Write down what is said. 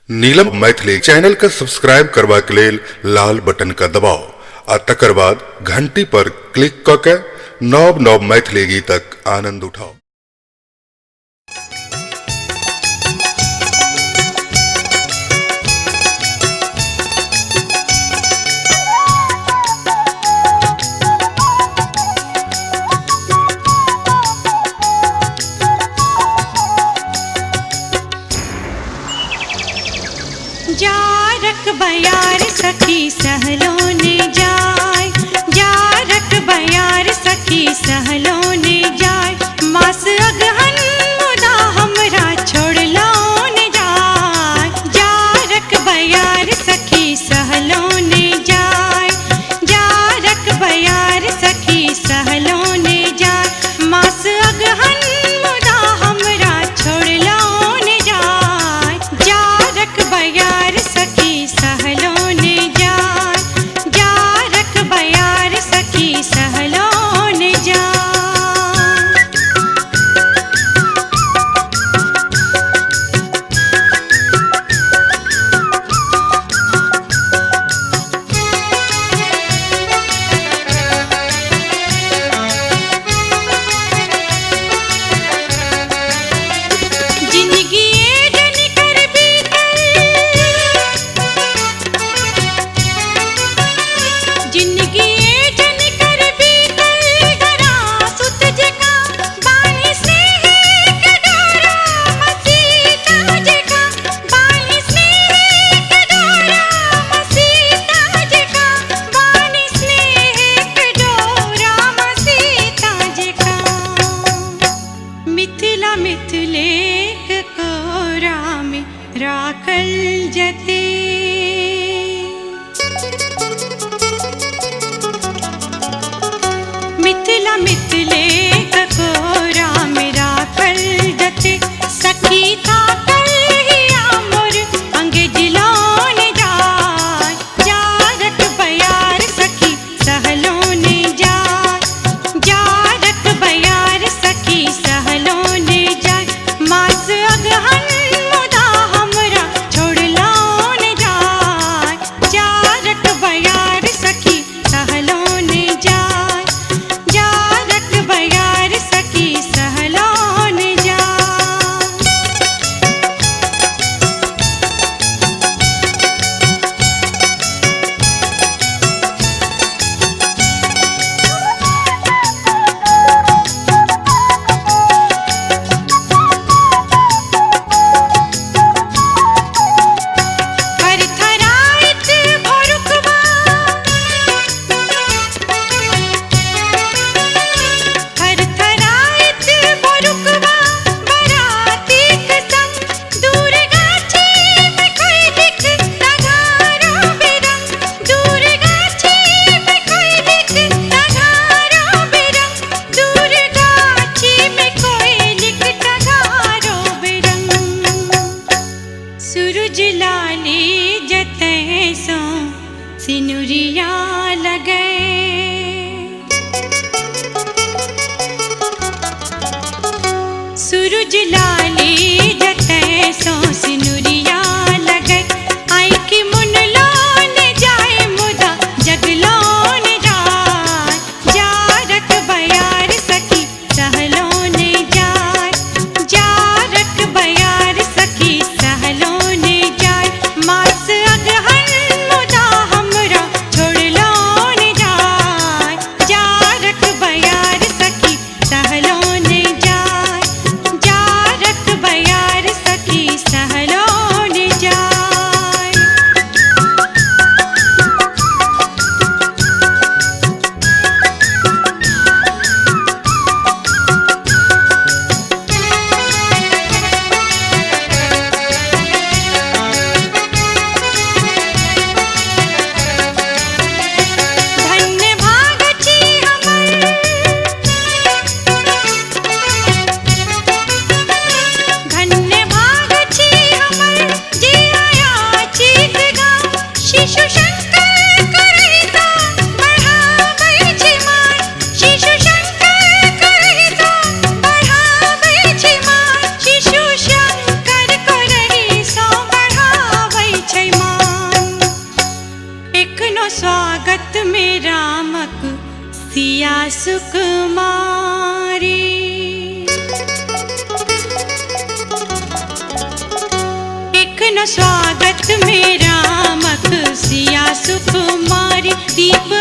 नीलम Maithili channel का subscribe करबा के लेल लाल बटन का दबाओ आ तकर बाद घंटी पर क्लिक क के नव नव मैथिली गीतक आनंद उठाओ। जारक बयार सखी सहलोने जाय, जारक बयार सखी सहलोने जाय, मास अगहन मुदा हमरा छोड़लोने जाय। जारक बयार सखी सहलोने जाय, जारक बयार सखी सहलोने जाय, मास अगहन मुदा हमरा छोड़लोने जाय। जारक बयार सखी सहलोने जाय, जारक बयार सखी सहलोने जाय। जिंदगी मिथिला मिथिलेक कोरा में राखल जते, मिथिला मिथिलेक कोरा में राखल जते, सखी था कहिया मोर अंगेज लोने जाय। जारक बयार सखी सहलोने जाय, जारक बयार सखी सहलोने जाय, मास अगहन मुदा हमरा छोड़लोने जाय। जारक बयार सखी सहलोने जाय, जारक बयार सखी सहलोने जाय। थरथराइत भोरुकवा, थरथराइत भोरुकवा, बरातीक संग दूर गाछी में कोई दिख तघारो बिरंग, दूर गाछी में कोई दिख तघारो बिरंग, दूर गाछी में कोई दिख तघारो बिरंग। सूरज लाली जतै सो सिनुरिया लगे, सूरज लाली जतै सो सिनुरिया लगे, आँखि मुनलोने जाय मुदा जगलोने जाय। जारक बयार सखी सहलोने जाय, जारक बयार सखी सहलोने जाय, मास अगहन मुदा हमरा छोड़लोने जाय। जारक बयार सखी सहलोने जाय, जारक बयार स्वागत में रामक सिया सुकुमारी। एक न स्वागत में रामक सिया सुकुमारी। दीप